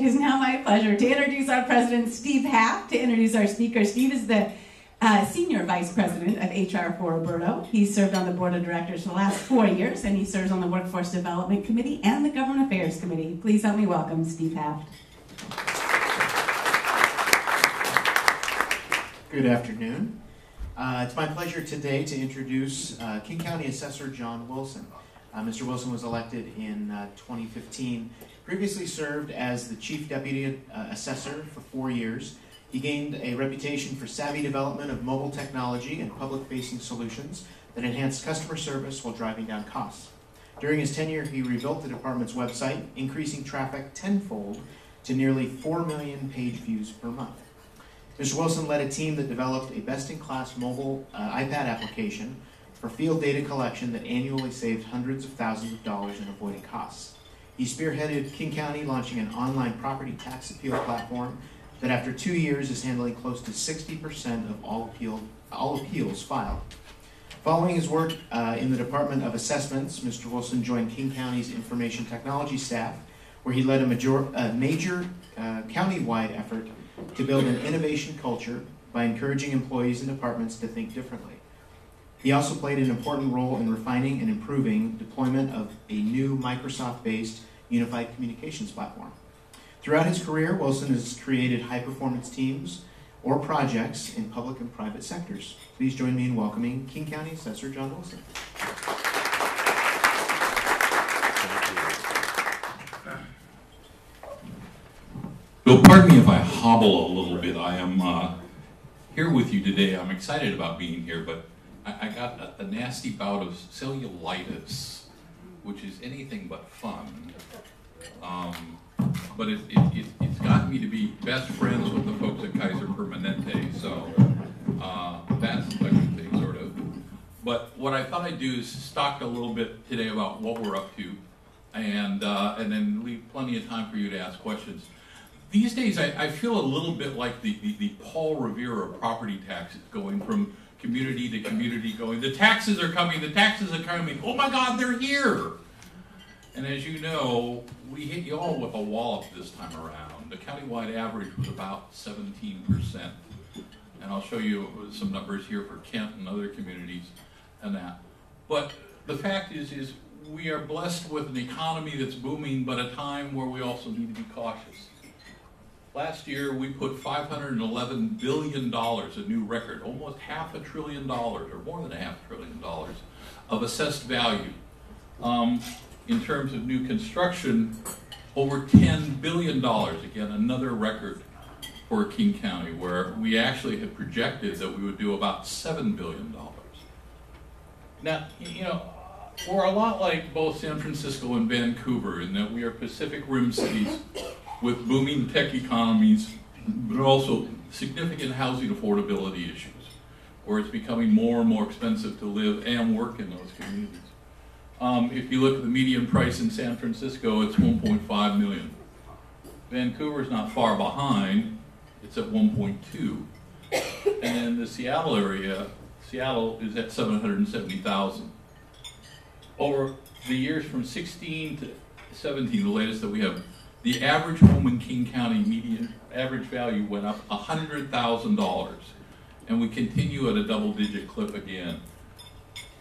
It is now my pleasure to introduce our president, Steve Haft, to introduce our speaker. Steve is the Senior Vice President of HR for Roberto. He's served on the Board of Directors for the last 4 years, and he serves on the Workforce Development Committee and the Government Affairs Committee. Please help me welcome Steve Haft. Good afternoon. It's my pleasure today to introduce King County Assessor John Wilson. Mr. Wilson was elected in 2015, previously served as the Chief Deputy Assessor for 4 years. He gained a reputation for savvy development of mobile technology and public-facing solutions that enhanced customer service while driving down costs. During his tenure, he rebuilt the department's website, increasing traffic tenfold to nearly 4 million page views per month. Mr. Wilson led a team that developed a best-in-class mobile iPad application for field data collection that annually saved hundreds of thousands of dollars in avoided costs. He spearheaded King County launching an online property tax appeal platform that after 2 years is handling close to 60% of all appeals filed. Following his work in the Department of Assessments, Mr. Wilson joined King County's information technology staff, where he led a major county-wide effort to build an innovation culture by encouraging employees and departments to think differently. He also played an important role in refining and improving deployment of a new Microsoft-based unified communications platform. Throughout his career, Wilson has created high-performance teams or projects in public and private sectors. Please join me in welcoming King County Assessor John Wilson. Well, pardon me if I hobble a little bit. I am here with you today. I'm excited about being here, but I got a nasty bout of cellulitis, which is anything but fun. But it's gotten me to be best friends with the folks at Kaiser Permanente, so that's a good thing, sort of. But what I thought I'd do is talk a little bit today about what we're up to, and then leave plenty of time for you to ask questions. These days, I feel a little bit like the Paul Revere of property taxes, going from community to community, going, the taxes are coming, oh my God, they're here! And as you know, we hit you all with a wallop this time around. The countywide average was about 17%. And I'll show you some numbers here for Kent and other communities and that. But the fact is we are blessed with an economy that's booming, but a time where we also need to be cautious. Last year, we put $511 billion, a new record, almost $500 billion, or more than $500 billion, of assessed value. In terms of new construction, over $10 billion, again, another record for King County, where we actually had projected that we would do about $7 billion. Now, you know, we're a lot like both San Francisco and Vancouver in that we are Pacific Rim cities with booming tech economies, but also significant housing affordability issues, where it's becoming more and more expensive to live and work in those communities. If you look at the median price in San Francisco, it's $1.5 million. Vancouver's not far behind, it's at 1.2. And then the Seattle area, Seattle is at 770,000. Over the years from 16 to 17, the latest that we have, the average home in King County median average value went up $100,000, and we continue at a double-digit clip again.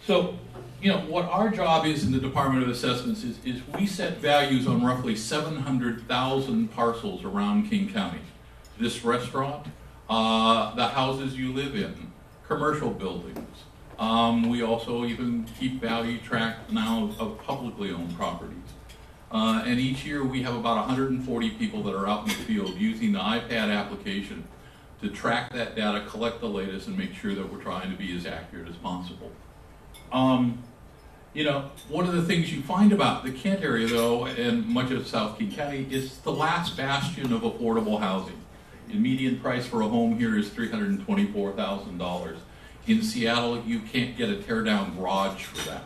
So, you know, what our job is in the Department of Assessments is we set values on roughly 700,000 parcels around King County. This restaurant, the houses you live in, commercial buildings. We also even keep value track now of publicly owned properties. And each year we have about 140 people that are out in the field using the iPad application to track that data, collect the latest, and make sure that we're trying to be as accurate as possible. You know, one of the things you find about the Kent area, though, and much of South King County, is the last bastion of affordable housing. The median price for a home here is $324,000. In Seattle, you can't get a tear-down garage for that.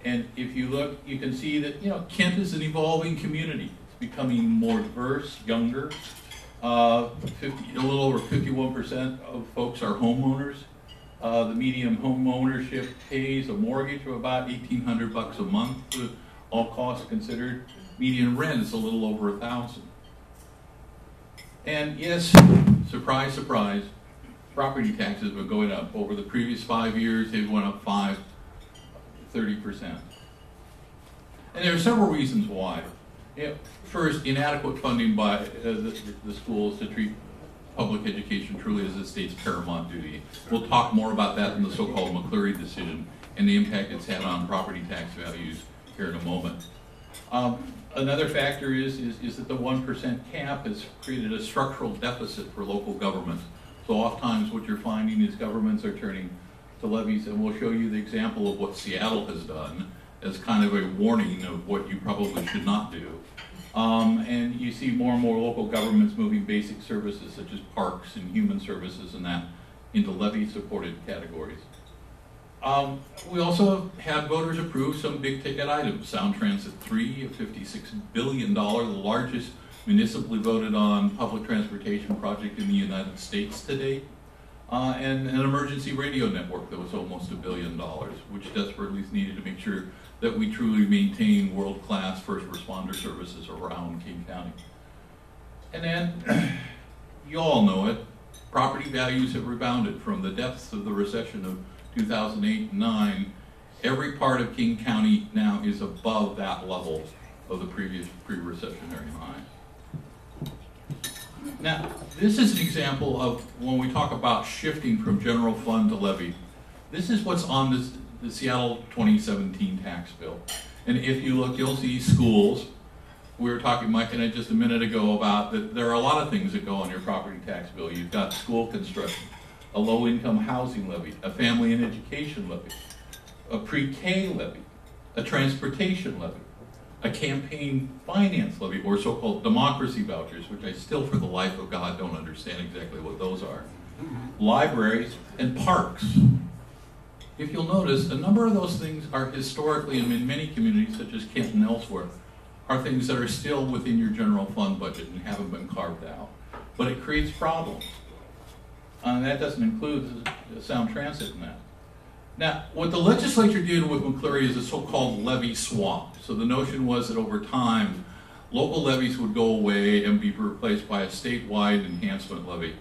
And if you look, you can see that, you know, Kent is an evolving community. It's becoming more diverse, younger. A little over 51% of folks are homeowners. The median home ownership pays a mortgage of about $1,800 a month, with all costs considered. median rent is a little over $1,000. And yes, surprise, surprise, property taxes were going up. Over the previous 5 years, they went up 30%. And there are several reasons why. First, inadequate funding by the schools to treat public education truly as the state's paramount duty. We'll talk more about that in the so-called McCleary decision and the impact it's had on property tax values here in a moment. Another factor is that the 1% cap has created a structural deficit for local governments. So oftentimes what you're finding is governments are turning to levies, and we'll show you the example of what Seattle has done as kind of a warning of what you probably should not do. And you see more and more local governments moving basic services such as parks and human services and that into levy-supported categories. We also had voters approve some big-ticket items. Sound Transit 3, a $56 billion, the largest municipally voted on public transportation project in the United States to date. And an emergency radio network that was almost $1 billion, which desperately is needed to make sure that we truly maintain world-class first responder services around King County. And then, you all know it, property values have rebounded from the depths of the recession of 2008 and 9. Every part of King County now is above that level of the previous pre-recessionary high. Now, this is an example of when we talk about shifting from general fund to levy. This is what's on the Seattle 2017 tax bill. And if you look, you'll see schools. We were talking, Mike and I, just a minute ago about that there are a lot of things that go on your property tax bill. You've got school construction, a low-income housing levy, a family and education levy, a pre-K levy, a transportation levy, a campaign finance levy, or so-called democracy vouchers, which I still, for the life of God, don't understand exactly what those are, libraries, and parks. If you'll notice, a number of those things are historically, and in many communities, such as Kent and elsewhere, are things that are still within your general fund budget and haven't been carved out. But it creates problems. And that doesn't include the Sound Transit in that. Now, what the legislature did with McCleary is a so-called levy swap. So the notion was that over time, local levies would go away and be replaced by a statewide enhancement levy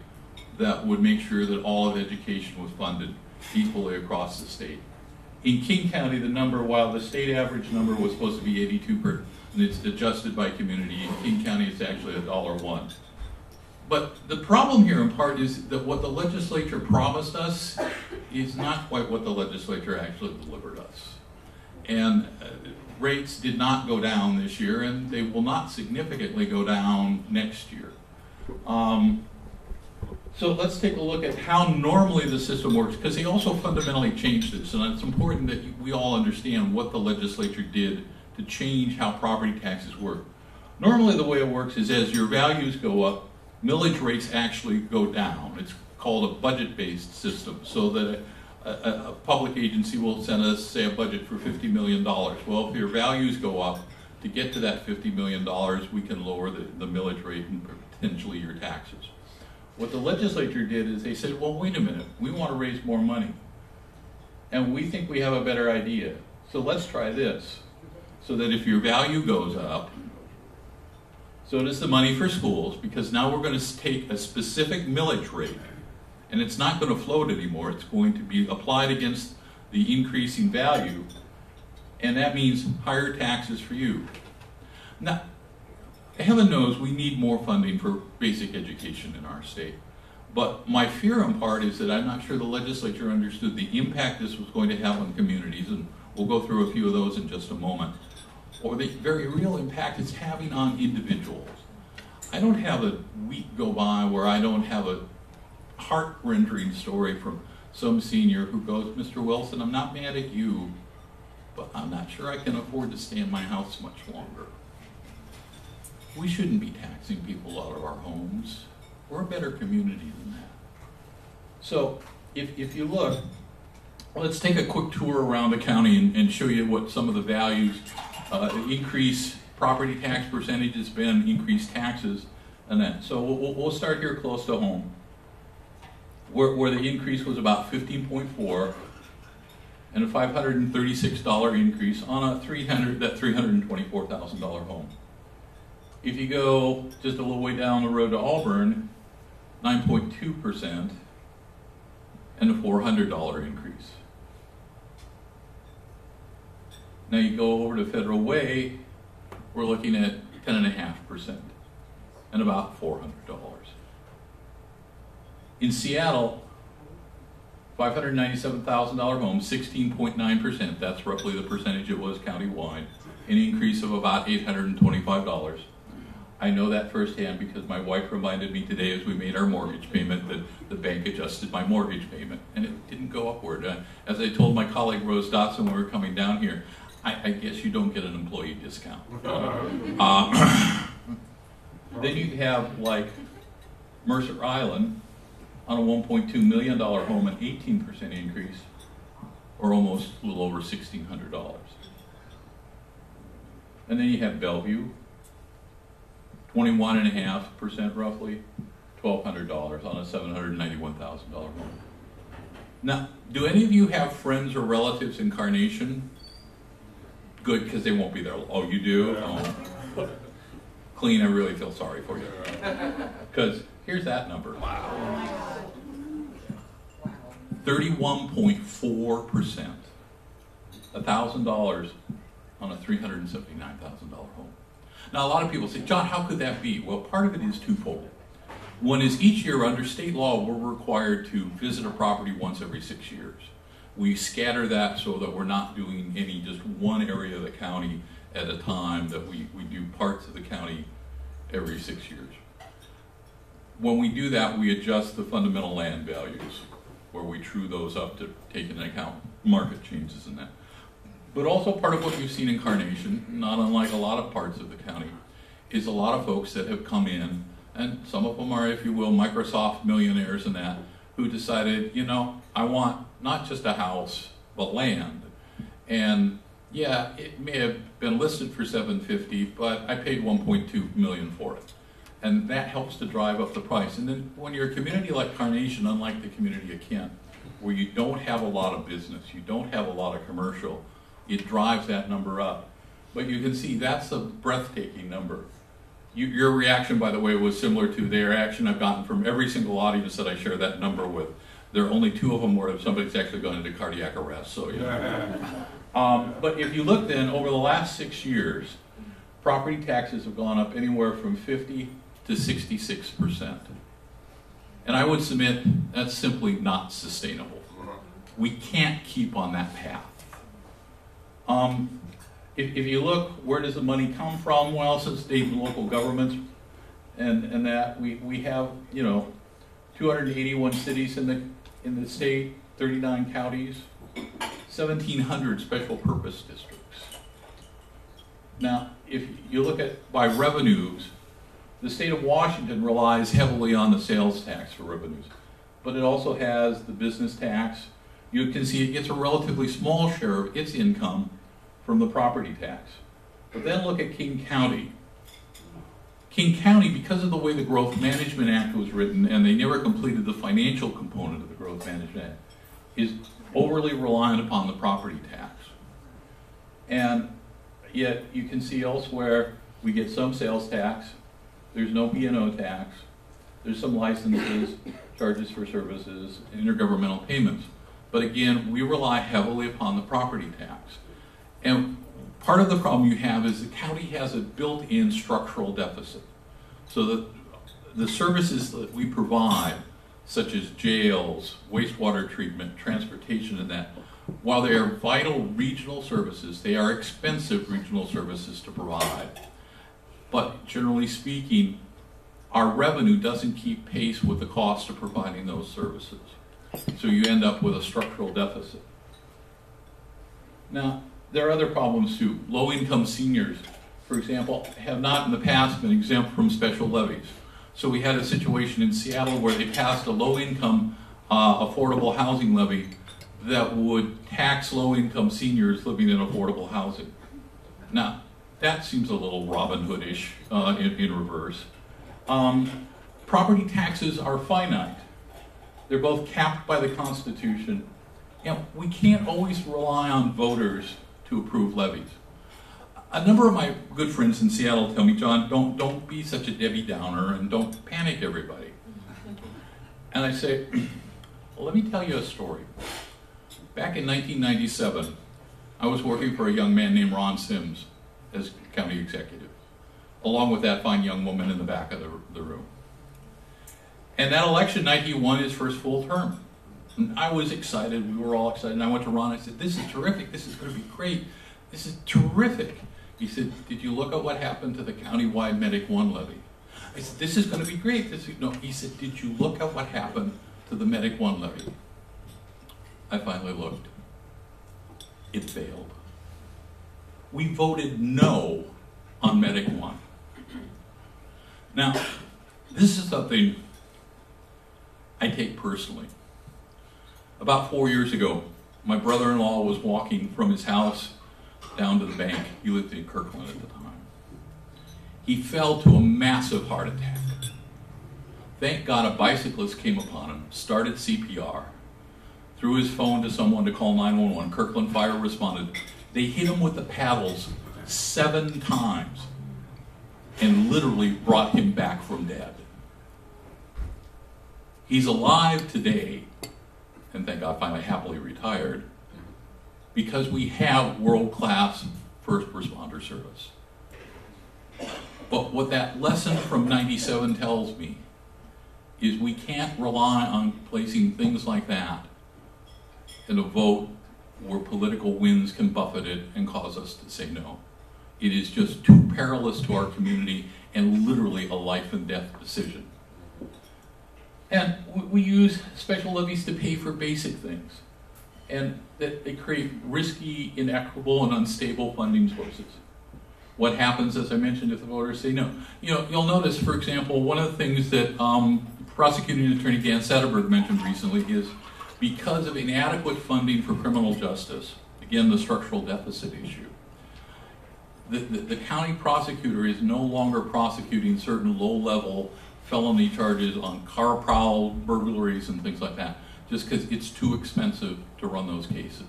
that would make sure that all of education was funded equally across the state. In King County, the number, while the state average number was supposed to be 82 per, and it's adjusted by community, in King County it's actually $1.01. But the problem here in part is that what the legislature promised us is not quite what the legislature actually delivered us. And rates did not go down this year, and they will not significantly go down next year. So let's take a look at how normally the system works, because they also fundamentally changed this, and it's important that we all understand what the legislature did to change how property taxes work. Normally the way it works is as your values go up, millage rates actually go down. It's called a budget-based system, so that a public agency will send us, say, a budget for $50 million. Well, if your values go up, to get to that $50 million, we can lower the millage rate and potentially your taxes. What the legislature did is they said, well, wait a minute, we want to raise more money. And we think we have a better idea. So let's try this. So that if your value goes up, so does the money for schools, because now we're going to take a specific millage rate, and it's not going to float anymore. It's going to be applied against the increasing value, and that means higher taxes for you. Now, heaven knows we need more funding for basic education in our state. But my fear in part is that I'm not sure the legislature understood the impact this was going to have on communities, and we'll go through a few of those in just a moment, or the very real impact it's having on individuals. I don't have a week go by where I don't have a heart-rending story from some senior who goes, Mr. Wilson, I'm not mad at you, but I'm not sure I can afford to stay in my house much longer. We shouldn't be taxing people out of our homes. We're a better community than that. So if you look, let's take a quick tour around the county and show you what some of the values, increase property tax percentages been, increased taxes, and that. So we'll start here close to home, where the increase was about 15.4 and a $536 increase on that $324,000 home. If you go just a little way down the road to Auburn, 9.2% and a $400 increase. Now you go over to Federal Way, we're looking at 10.5% and about $400. In Seattle, $597,000 home, 16.9%, that's roughly the percentage it was countywide, an increase of about $825. I know that firsthand because my wife reminded me today as we made our mortgage payment that the bank adjusted my mortgage payment and it didn't go upward. As I told my colleague Rose Dotson when we were coming down here, I guess you don't get an employee discount. Then you have like Mercer Island on a $1.2 million home, an 18% increase, or almost a little over $1,600. And then you have Bellevue, 21.5% roughly, $1,200 on a $791,000 home. Now, do any of you have friends or relatives in Carnation? Good, because they won't be there. Oh, you do? Oh. Clean, I really feel sorry for you. Because here's that number. Wow. 31.4%. $1,000 on a $379,000 home. Now, a lot of people say, John, how could that be? Well, part of it is twofold. One is each year under state law, we're required to visit a property once every 6 years. We scatter that so that we're not doing any just one area of the county at a time, that we do parts of the county every 6 years. When we do that, we adjust the fundamental land values, where we true those up to take into account market changes in that. But also part of what you've seen in Carnation, not unlike a lot of parts of the county, is a lot of folks that have come in, and some of them are, if you will, Microsoft millionaires and that, who decided, you know, I want not just a house, but land. And yeah, it may have been listed for $750,000, but I paid $1.2 million for it. And that helps to drive up the price. And then when you're a community like Carnation, unlike the community of Kent, where you don't have a lot of business, you don't have a lot of commercial, it drives that number up. But you can see that's a breathtaking number. Your reaction, by the way, was similar to the reaction I've gotten from every single audience that I share that number with. There are only 2 of them where somebody's actually gone into cardiac arrest. So, yeah. But if you look then, over the last 6 years, property taxes have gone up anywhere from 50 to 66%. And I would submit that's simply not sustainable. We can't keep on that path. If you look, where does the money come from? Well, it's state and local governments, and that we have, you know, 281 cities in the state, 39 counties, 1,700 special purpose districts. Now, if you look at by revenues, the state of Washington relies heavily on the sales tax for revenues, but it also has the business tax. You can see it gets a relatively small share of its income from the property tax. But then look at King County. King County, because of the way the Growth Management Act was written, and they never completed the financial component of the Growth Management Act, is overly reliant upon the property tax. And yet you can see elsewhere we get some sales tax, there's no B&O tax, there's some licenses, charges for services, intergovernmental payments. But again, we rely heavily upon the property tax. And part of the problem you have is the county has a built-in structural deficit. So that the services that we provide, such as jails, wastewater treatment, transportation, and that, while they are vital regional services, they are expensive regional services to provide. But generally speaking, our revenue doesn't keep pace with the cost of providing those services. So you end up with a structural deficit. Now, there are other problems too. Low-income seniors, for example, have not in the past been exempt from special levies. So we had a situation in Seattle where they passed a low-income affordable housing levy that would tax low-income seniors living in affordable housing. Now, that seems a little Robin Hood-ish in reverse. Property taxes are finite. They're both capped by the Constitution. And we can't always rely on voters to approve levies. A number of my good friends in Seattle tell me, John, don't be such a Debbie Downer and don't panic everybody. And I say, well, let me tell you a story. Back in 1997, I was working for a young man named Ron Sims as county executive, along with that fine young woman in the back of the room. And that election night, he won his first full term. And I was excited. We were all excited. And I went to Ron and I said, this is terrific. This is going to be great. This is terrific. He said, did you look at what happened to the countywide Medic 1 levy? I said, this is going to be great. No. He said, did you look at what happened to the Medic 1 levy? I finally looked. It failed. We voted no on Medic 1. Now, this is something I take personally. About 4 years ago, my brother-in-law was walking from his house down to the bank. He lived in Kirkland at the time. He fell to a massive heart attack. Thank God a bicyclist came upon him, started CPR, threw his phone to someone to call 911. Kirkland Fire responded. They hit him with the paddles 7 times and literally brought him back from dead. He's alive today, and thank God finally happily retired, because we have world-class first responder service. But what that lesson from 97 tells me is we can't rely on placing things like that in a vote where political winds can buffet it and cause us to say no. It is just too perilous to our community and literally a life and death decision. And we use special levies to pay for basic things. And that they create risky, inequitable, and unstable funding sources. What happens, as I mentioned, if the voters say no? You'll notice, for example, one of the things that Prosecuting Attorney Dan Satterberg mentioned recently is because of inadequate funding for criminal justice, again, the structural deficit issue, the county prosecutor is no longer prosecuting certain low-level felony charges on car prowl, burglaries, and things like that, just because it's too expensive to run those cases.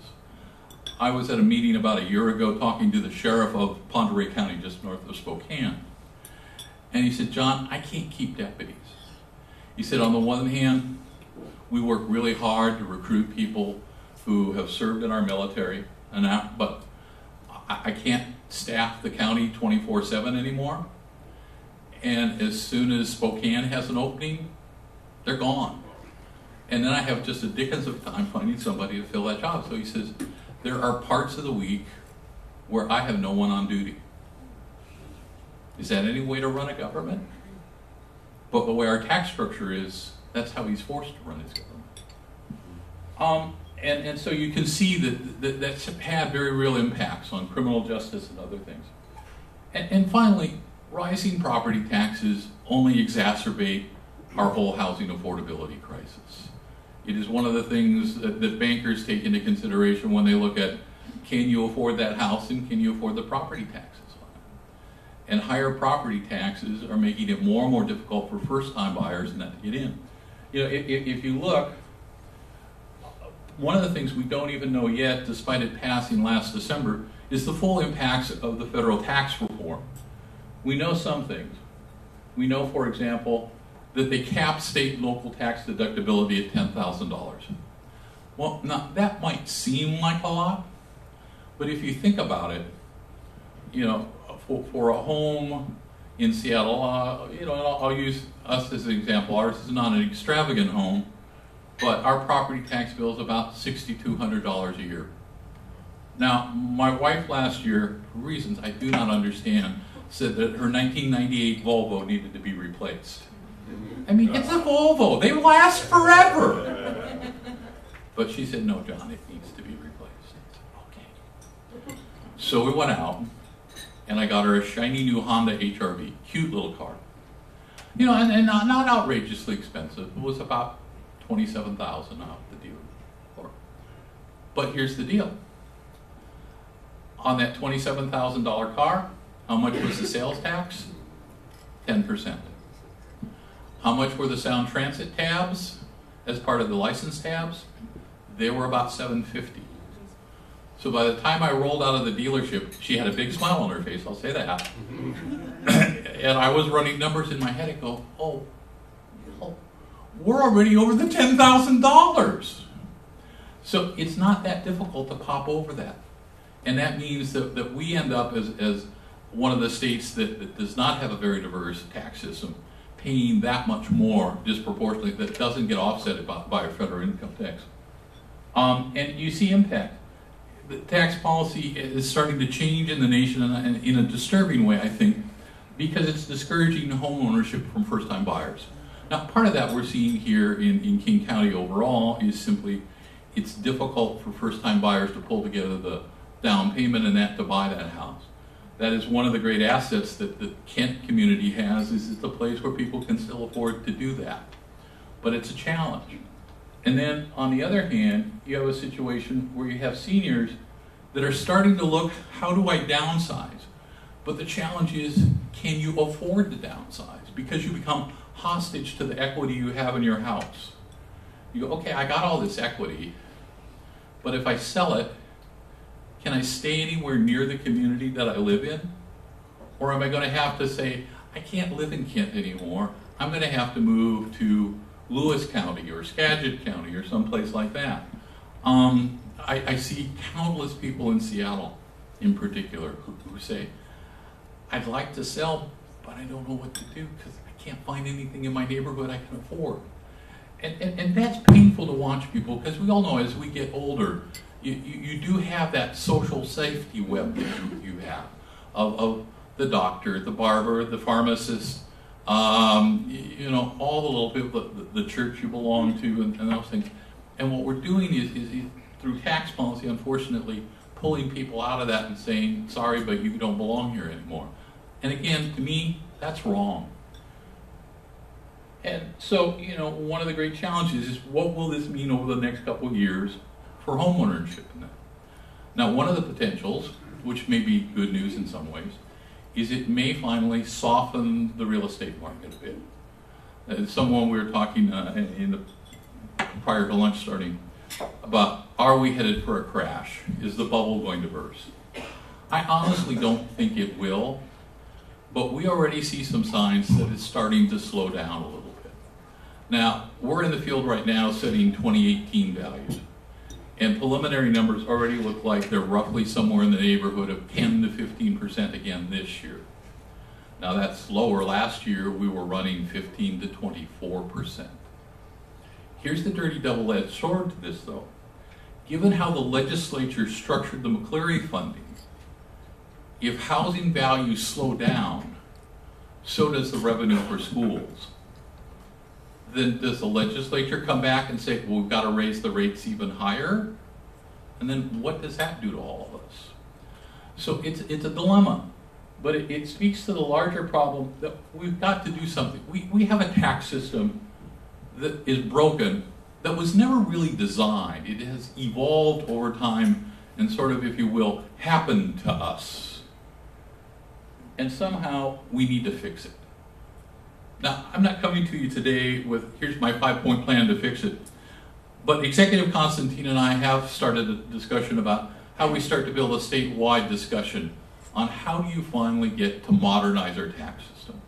I was at a meeting about a year ago talking to the sheriff of Ponderay County, just north of Spokane. And he said, John, I can't keep deputies. He said, on the one hand, we work really hard to recruit people who have served in our military, but I can't staff the county 24/7 anymore. And as soon as Spokane has an opening, they're gone. And then I have just a dickens of time finding somebody to fill that job. So he says, there are parts of the week where I have no one on duty. Is that any way to run a government? But the way our tax structure is, that's how he's forced to run his government. And so you can see that's had very real impacts on criminal justice and other things. And finally, rising property taxes only exacerbate our whole housing affordability crisis. It is one of the things that bankers take into consideration when they look at, can you afford that house and can you afford the property taxes on it? And higher property taxes are making it more and more difficult for first-time buyers not to get in. If you look, one of the things we don't even know yet, despite it passing last December, is the full impacts of the federal tax reform. We know some things. We know, for example, that they cap state and local tax deductibility at $10,000. Well, now that might seem like a lot, but if you think about it, for a home in Seattle, I'll use us as an example. Ours is not an extravagant home, but our property tax bill is about $6,200 a year. Now, my wife last year, for reasons I do not understand, said that her 1998 Volvo needed to be replaced. I mean, it's a Volvo. They last forever. But she said, no, John, it needs to be replaced. Okay. So we went out, and I got her a shiny new Honda HR-V. Cute little car. And not outrageously expensive. It was about $27,000 off the deal. But here's the deal. On that $27,000 car, how much was the sales tax? 10%. How much were the Sound Transit tabs as part of the license tabs? They were about $750. So by the time I rolled out of the dealership, she had a big smile on her face, I'll say that. And I was running numbers in my head and go, oh, we're already over the $10,000. So it's not that difficult to pop over that. And that means that we end up as one of the states that does not have a very diverse tax system, paying that much more disproportionately that doesn't get offset by a federal income tax. And you see impact. The tax policy is starting to change in the nation in a disturbing way, I think, because it's discouraging home ownership from first-time buyers. Now, part of that we're seeing here in King County overall is simply it's difficult for first-time buyers to pull together the down payment and that to buy that house. That is one of the great assets that the Kent community has, is it's a place where people can still afford to do that. But it's a challenge. And then, on the other hand, you have a situation where you have seniors that are starting to look, how do I downsize? But the challenge is, can you afford to downsize? Because you become hostage to the equity you have in your house. You go, okay, I got all this equity, but if I sell it, can I stay anywhere near the community that I live in? Or am I going to have to say, I can't live in Kent anymore, I'm going to have to move to Lewis County or Skagit County or someplace like that. I see countless people in Seattle in particular who say, I'd like to sell, but I don't know what to do because I can't find anything in my neighborhood I can afford. And that's painful to watch people, because we all know as we get older, you do have that social safety web that you have of the doctor, the barber, the pharmacist, you know, all the little people, the church you belong to, and those things. And what we're doing is through tax policy, unfortunately, pulling people out of that and saying, sorry, but you don't belong here anymore. And again, to me, that's wrong. And so, you know, one of the great challenges is, what will this mean over the next couple of years for homeownership? Now, one of the potentials, which may be good news in some ways, is it may finally soften the real estate market a bit. Someone we were talking prior to lunch starting about, are we headed for a crash? Is the bubble going to burst? I honestly don't think it will, but we already see some signs that it's starting to slow down a little bit. Now, we're in the field right now setting 2018 values, and preliminary numbers already look like they're roughly somewhere in the neighborhood of 10 to 15% again this year. Now, that's lower. Last year, we were running 15 to 24%. Here's the dirty double-edged sword to this, though. Given how the legislature structured the McCleary funding, if housing values slow down, so does the revenue for schools. Then does the legislature come back and say, well, we've got to raise the rates even higher? And then what does that do to all of us? So it's a dilemma, but it speaks to the larger problem that we've got to do something. We have a tax system that is broken, that was never really designed. It has evolved over time and sort of, if you will, happened to us. And somehow we need to fix it. Now, I'm not coming to you today with, here's my 5-point plan to fix it. But Executive Constantine and I have started a discussion about how we start to build a statewide discussion on how do you finally get to modernize our tax system.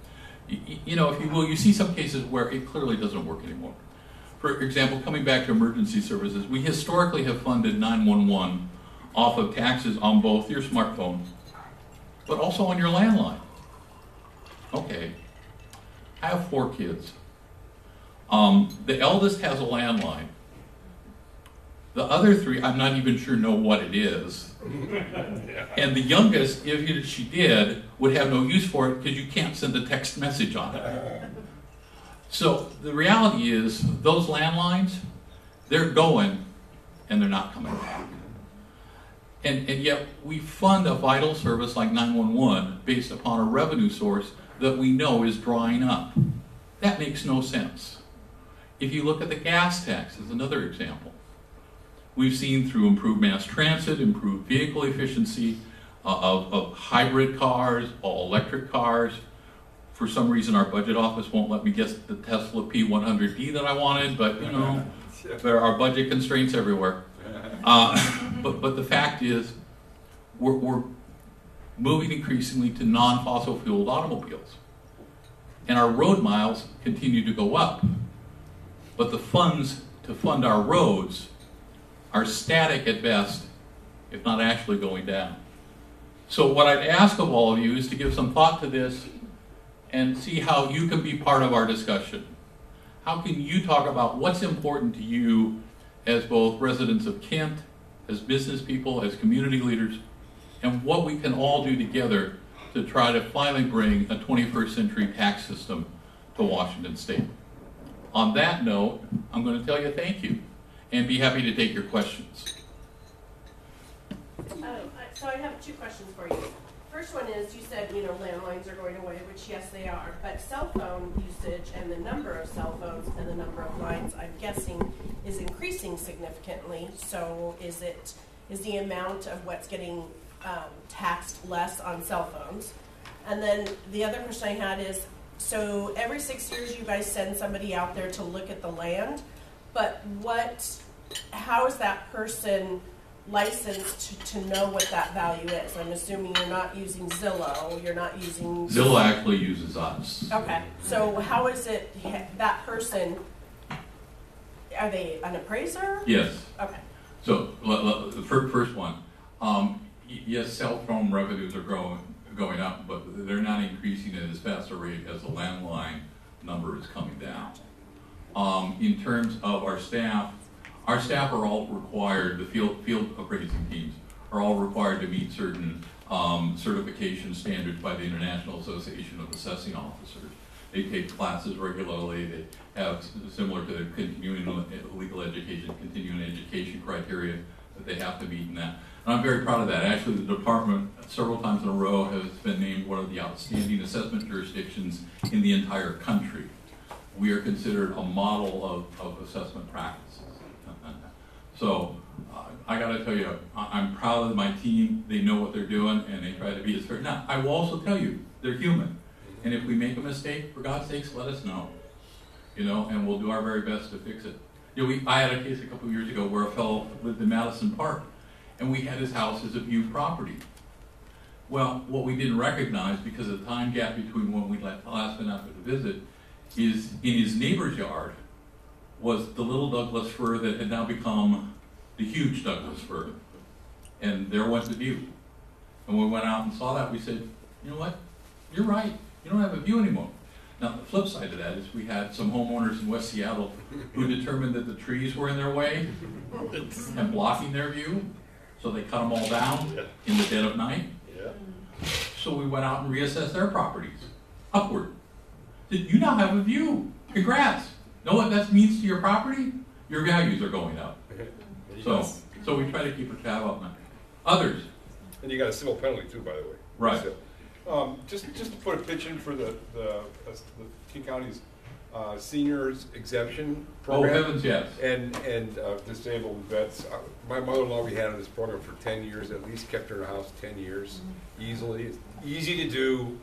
You know, if you will, you see some cases where it clearly doesn't work anymore. For example, coming back to emergency services, we historically have funded 911 off of taxes on both your smartphone, but also on your landline. Okay, I have 4 kids. The eldest has a landline. The other 3, I'm not even sure know what it is. And the youngest, if she did, would have no use for it because you can't send a text message on it. So the reality is, those landlines, they're going and they're not coming back. And yet we fund a vital service like 911 based upon a revenue source that we know is drying up. That makes no sense. If you look at the gas tax as another example, we've seen through improved mass transit, improved vehicle efficiency of hybrid cars, all electric cars. For some reason, our budget office won't let me get the Tesla P100D that I wanted, but you know, there are budget constraints everywhere. But but the fact is, we're moving increasingly to non-fossil fueled automobiles. And our road miles continue to go up. But the funds to fund our roads are static at best, if not actually going down. So what I'd ask of all of you is to give some thought to this and see how you can be part of our discussion. How can you talk about what's important to you as both residents of Kent, as business people, as community leaders, and what we can all do together to try to finally bring a 21st century tax system to Washington State. On that note, I'm going to tell you thank you and be happy to take your questions. So I have two questions for you. First one is, you said, landlines are going away, which yes, they are, but cell phone usage and the number of cell phones and the number of lines, I'm guessing, is increasing significantly. So is the amount of what's getting taxed less on cell phones? And then the other question I had is, so every 6 years you guys send somebody out there to look at the land, but how is that person licensed to know what that value is? I'm assuming you're not using Zillow, you're not using... Zillow actually uses us. Okay, so how is it, that person, are they an appraiser? Yes. Okay. So, the first one, yes, cell phone revenues are going up, but they're not increasing at as fast a rate as the landline number is coming down. In terms of our staff are all required, the field appraising teams are all required to meet certain certification standards by the International Association of Assessing Officers. They take classes regularly. They have, similar to the continuing legal education, continuing education criteria that they have to meet in that. And I'm very proud of that. Actually, the department several times in a row has been named one of the outstanding assessment jurisdictions in the entire country. We are considered a model of assessment practices. So I got to tell you, I'm proud of my team. They know what they're doing, and they try to be as fair. Now, I will also tell you, they're human. And if we make a mistake, for God's sakes, let us know. And we'll do our very best to fix it. I had a case a couple of years ago where a fellow lived in Madison Park, and we had his house as a view property. Well, what we didn't recognize, because of the time gap between when we last been out to visit, is in his neighbor's yard was the little Douglas fir that had now become the huge Douglas fir. And there went the view. And when we went out and saw that, we said, you know what? You're right. You don't have a view anymore. Now, the flip side of that is we had some homeowners in West Seattle who determined that the trees were in their way and blocking their view. So they cut them all down in the dead of night. So we went out and reassessed their properties upward. Said, you now have a view. Congrats. Know what that means to your property? Your values are going up. So we try to keep a tab on that. Others. And you got a civil penalty too, by the way. Right. So, just to put a pitch in for the King County's seniors exemption program. Oh heavens, yes. And disabled vets. My mother-in-law, we had in this program for 10 years. At least kept her in the house 10 years easily. It's easy to do.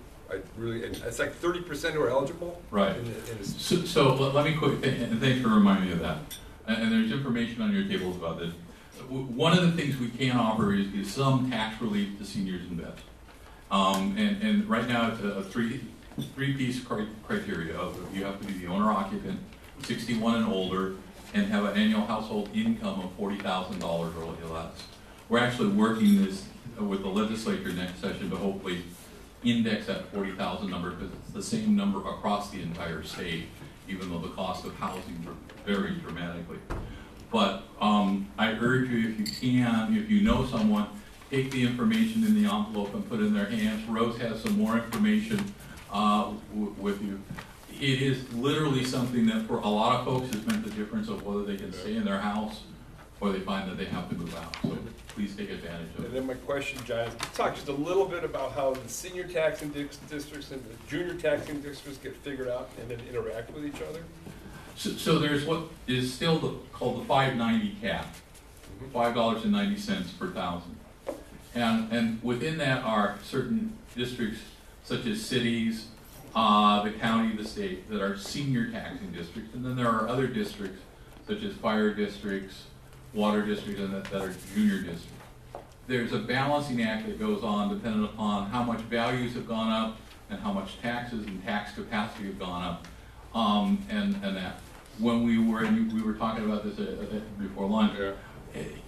And it's like 30% who are eligible. Right. So let me quick, and thanks for reminding me of that. And there's information on your tables about this. One of the things we can offer is some tax relief to seniors and vets. And right now it's a three-piece criteria of you have to be the owner-occupant, 61 and older, and have an annual household income of $40,000 or less. We're actually working this with the legislature next session to hopefully index that 40,000 number, because it's the same number across the entire state, even though the cost of housing varies dramatically. But I urge you, if you can, if you know someone, take the information in the envelope and put it in their hands. Rose has some more information with you. It is literally something that for a lot of folks has meant the difference of whether they can stay in their house or they find that they have to move out. So please take advantage of it. And then my question, John, is talk just a little bit about how the senior taxing districts and the junior taxing districts get figured out and then interact with each other. So there's what is still called the 590 cap, $5.90 per thousand. And within that are certain districts such as cities, the county, the state, that are senior taxing districts. And then there are other districts such as fire districts, water districts, and that are junior districts. there's a balancing act that goes on depending upon how much values have gone up and how much taxes and tax capacity have gone up, and that. When we were talking about this before lunch,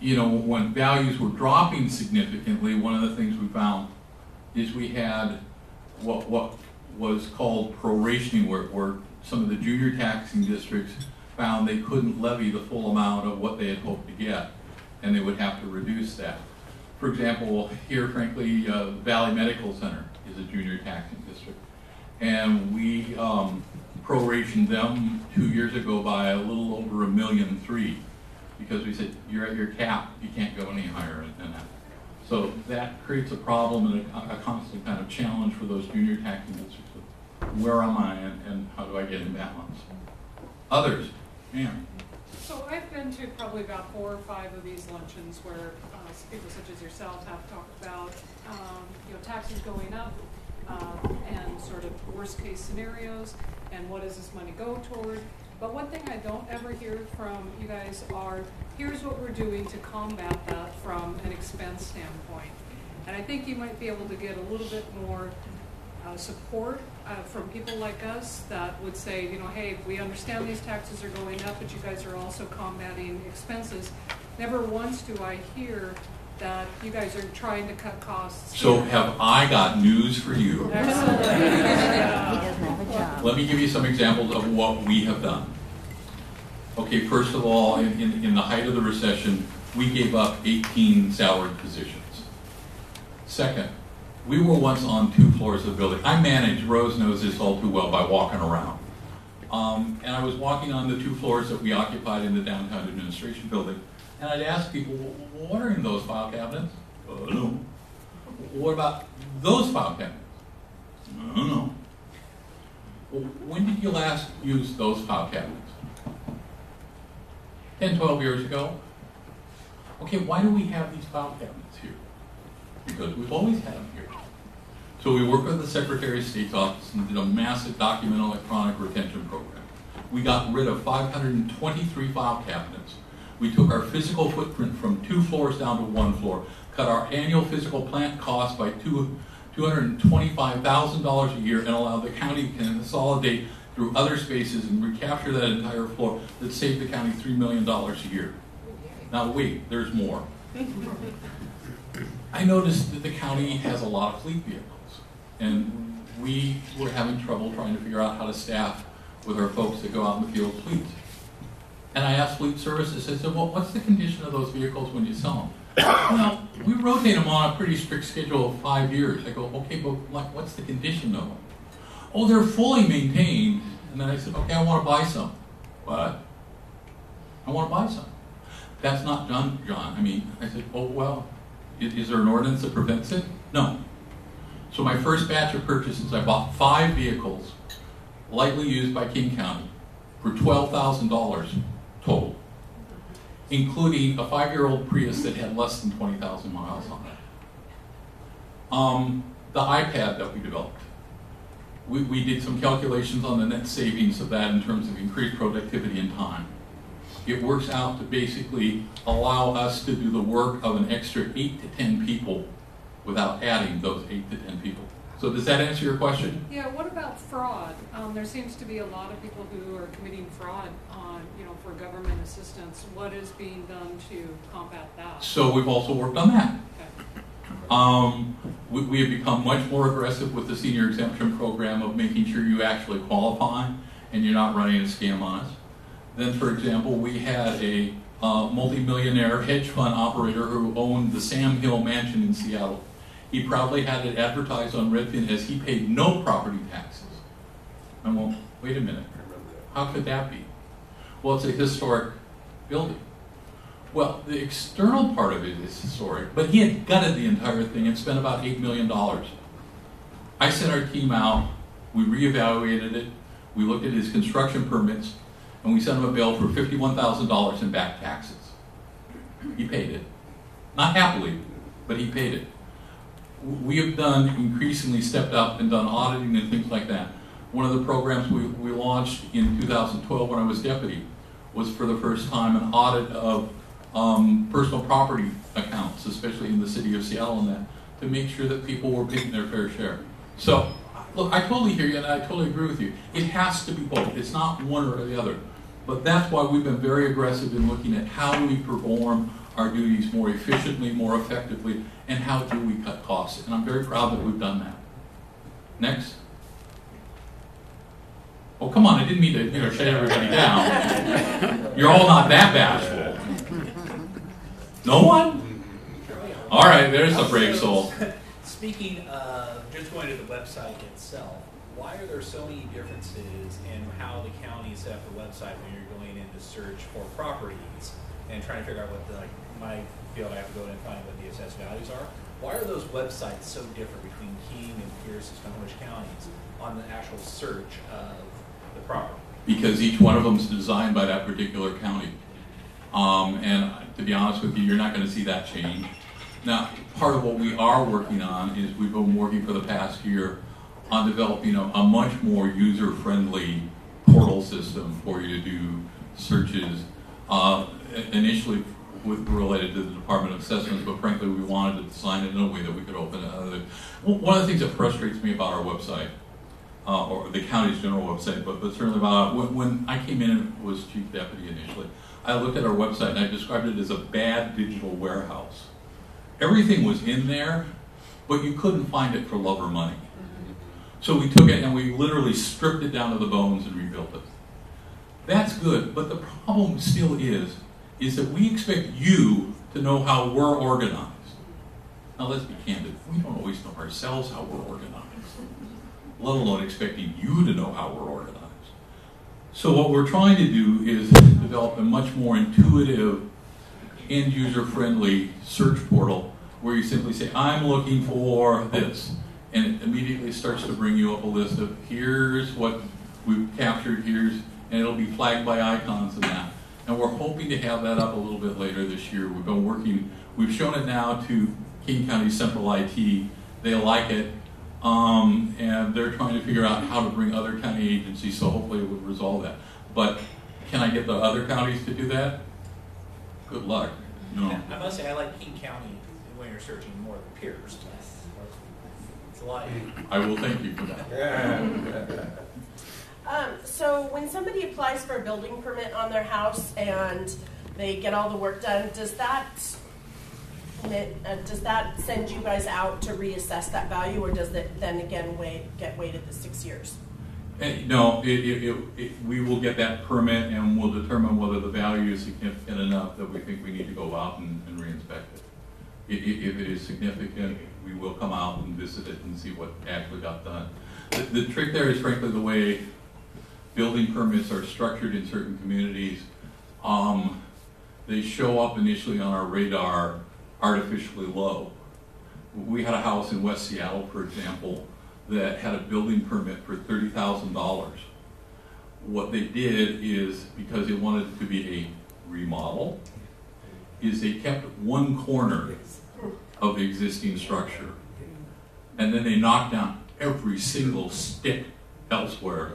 you know, when values were dropping significantly, one of the things we found is we had what was called prorationing, where some of the junior taxing districts found they couldn't levy the full amount of what they had hoped to get, and they would have to reduce that. For example, here, frankly, Valley Medical Center is a junior taxing district, and we prorationed them 2 years ago by a little over $1.3 million, because we said, you're at your cap, you can't go any higher than that. So that creates a problem and a constant kind of challenge for those junior taxing districts. Where am I and how do I get in balance? Others, ma'am. So I've been to probably about 4 or 5 of these luncheons where people such as yourselves have talked about you know, taxes going up and sort of worst case scenarios and what does this money go toward. But one thing I don't ever hear from you guys are, here's what we're doing to combat that from an expense standpoint. And I think you might be able to get a little bit more support from people like us that would say, you know, hey, we understand these taxes are going up, but you guys are also combating expenses. Never once do I hear that you guys are trying to cut costs. So have I got news for you. Excellent. Let me give you some examples of what we have done. Okay, first of all, in the height of the recession, we gave up 18 salaried positions. Second, we were once on 2 floors of the building. I managed, Rose knows this all too well, by walking around. And I was walking on the 2 floors that we occupied in the downtown administration building. And I'd ask people, well, what are in those file cabinets? No. What about those file cabinets? I don't know. Well, when did you last use those file cabinets? 10, 12 years ago? Okay, why do we have these file cabinets here? Because we've always had them here. So we worked with the Secretary of State's office and did a massive document electronic retention program. We got rid of 523 file cabinets. We took our physical footprint from 2 floors down to 1 floor, cut our annual physical plant cost by $225,000 a year, and allowed the county to consolidate through other spaces and recapture that entire floor. That saved the county $3 million a year. Now wait, there's more. I noticed that the county has a lot of fleet vehicles, and we were having trouble trying to figure out how to staff with our folks that go out in the field fleets. And I asked Fleet Services, I said, well, what's the condition of those vehicles when you sell them? Well, we rotate them on a pretty strict schedule of 5 years. I go, okay, but what's the condition of them? Oh, they're fully maintained. And then I said, okay, I want to buy some. What? I want to buy some. That's not done, John. I mean, I said, oh, well, is there an ordinance that prevents it? No. So my first batch of purchases, I bought 5 vehicles, lightly used by King County, for $12,000 total, including a 5-year-old Prius that had less than 20,000 miles on it. The iPad that we developed, we did some calculations on the net savings of that in terms of increased productivity and time. It works out to basically allow us to do the work of an extra 8 to 10 people without adding those 8 to 10 people. So does that answer your question? Yeah, what about fraud? There seems to be a lot of people who are committing fraud on, you know, for government assistance. What is being done to combat that? So we've also worked on that. Okay. We have become much more aggressive with the senior exemption program of making sure you actually qualify and you're not running a scam on us. Then, for example, we had a multi-millionaire hedge fund operator who owned the Sam Hill Mansion in Seattle. He proudly had it advertised on Redfin as he paid no property taxes. And well, wait a minute, how could that be? Well, it's a historic building. Well, the external part of it is historic, but he had gutted the entire thing and spent about $8 million. I sent our team out, we reevaluated it, we looked at his construction permits, and we sent him a bill for $51,000 in back taxes. He paid it. Not happily, but he paid it. We have done increasingly stepped up and done auditing and things like that. One of the programs we launched in 2012 when I was deputy was for the first time an audit of personal property accounts, especially in the city of Seattle and that, to make sure that people were paying their fair share. So, look, I totally hear you and I totally agree with you. It has to be both. It's not one or the other. But that's why we've been very aggressive in looking at how do we perform our duties more efficiently, more effectively, and how do we cut costs. And I'm very proud that we've done that. Next. Oh, come on, I didn't mean to shut everybody down. You're all not that bashful. No one? All right, there's a brave soul. Speaking of just going to the website itself, why are there so many differences in how the county set up the website when you're going in to search for properties and trying to figure out what my field I have to go in and find what the assessed values are? Why are those websites so different between King and Pierce and Snohomish counties on the actual search of the property? Because each one of them is designed by that particular county. And to be honest with you, you're not going to see that change. Now, part of what we are working on is we've been working for the past year on developing a much more user-friendly portal system for you to do searches. Initially related to the Department of Assessments, but frankly we wanted to design it in a way that we could open it. One of the things that frustrates me about our website, or the county's general website, but certainly about when I came in and was chief deputy initially, I looked at our website and I described it as a bad digital warehouse. Everything was in there, but you couldn't find it for love or money. So we took it and we literally stripped it down to the bones and rebuilt it. That's good, but the problem still is that we expect you to know how we're organized. Now let's be candid, we don't always know ourselves how we're organized, let alone expecting you to know how we're organized. So what we're trying to do is develop a much more intuitive, end-user friendly search portal where you simply say, I'm looking for this. And it immediately starts to bring you up a list of here's what we've captured, and it'll be flagged by icons and that. And we're hoping to have that up a little bit later this year. We've been working, we've shown it now to King County Central IT. They like it, and they're trying to figure out how to bring other county agencies, so hopefully it would resolve that. But can I get the other counties to do that? Good luck. No. I must say I like King County when you're searching more than Pierce. It's a lot. I will thank you for that. So when somebody applies for a building permit on their house and they get all the work done, does that send you guys out to reassess that value, or does it then again get waited the 6 years? No, we will get that permit and we'll determine whether the value is significant enough that we think we need to go out and re-inspect it. If it is significant, we will come out and visit it and see what actually got done. The trick there is frankly the way building permits are structured in certain communities. They show up initially on our radar artificially low. We had a house in West Seattle, for example, that had a building permit for $30,000. What they did is, because they wanted it to be a remodel, is they kept one corner of the existing structure, and then they knocked down every single stick elsewhere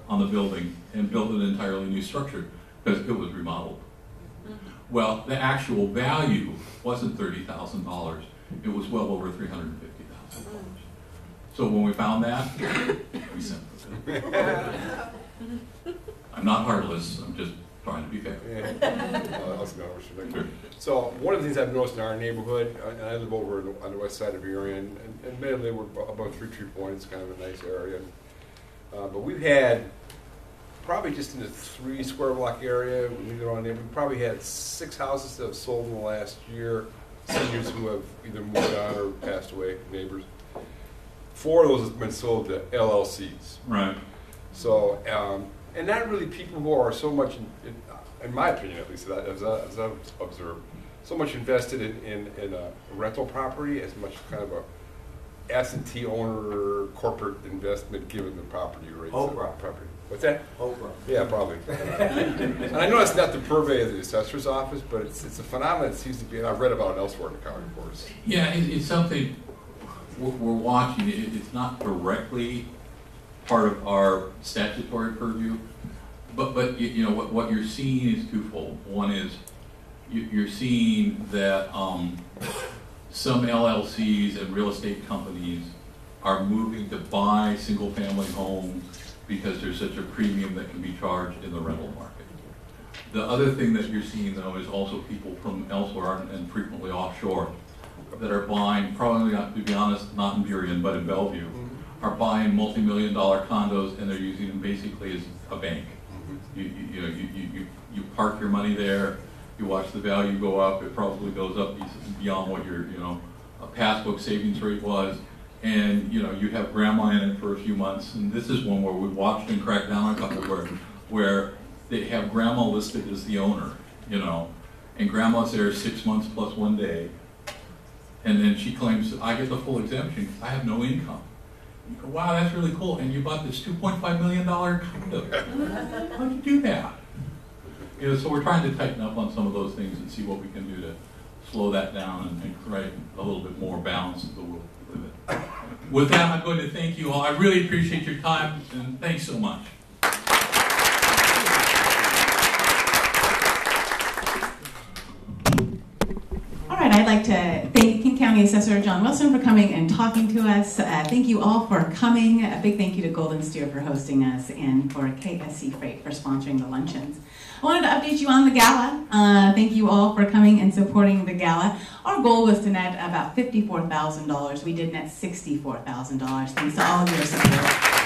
on the building and built an entirely new structure because it was remodeled. Well, the actual value wasn't $30,000. It was well over $350,000. So when we found that, we sent it. I'm not heartless. I'm just trying to be fair. So one of the things I've noticed in our neighborhood, and I live over on the west side of Erie, and admittedly we're about 3 points, kind of a nice area. But we've had probably just in the 3 square block area, we probably had 6 houses that have sold in the last year, seniors who have either moved on or passed away, neighbors. 4 of those have been sold to LLCs. Right. So, and not really people who are so much, in my opinion at least, as I've observed, so much invested in a rental property as much kind of a absentee owner corporate investment given the property rates. Oprah. Property. What's that? Oprah. Yeah, probably. And I know it's not the purvey of the assessor's office, but it's a phenomenon that seems to be, and I've read about it elsewhere in the county, of course. Yeah, it's something we're watching. It's not directly part of our statutory purview, but you know what you're seeing is twofold. One is you're seeing that some LLCs and real estate companies are moving to buy single-family homes because there's such a premium that can be charged in the rental market. The other thing that you're seeing, though, is also people from elsewhere and frequently offshore that are buying, probably not, to be honest, not in Burien, but in Bellevue, are buying multi-million-dollar condos, and they're using them basically as a bank. You park your money there, you watch the value go up, it probably goes up beyond what your a passbook savings rate was, and you have grandma in it for a few months. And this is one where we watched and cracked down on a couple where they have grandma listed as the owner, and grandma's there 6 months plus 1 day, and then she claims, I get the full exemption because I have no income. You go, wow, that's really cool, and you bought this $2.5 million condo. How'd you do that? So we're trying to tighten up on some of those things and see what we can do to slow that down and create a little bit more balance in the world we live in. With that, I'm going to thank you all. I really appreciate your time, and thanks so much. All right, I'd like to thank King County Assessor John Wilson for coming and talking to us. Thank you all for coming. A big thank you to Golden Steer for hosting us and for KSC Freight for sponsoring the luncheons. I wanted to update you on the gala. Thank you all for coming and supporting the gala. Our goal was to net about $54,000. We did net $64,000 thanks to all of your support.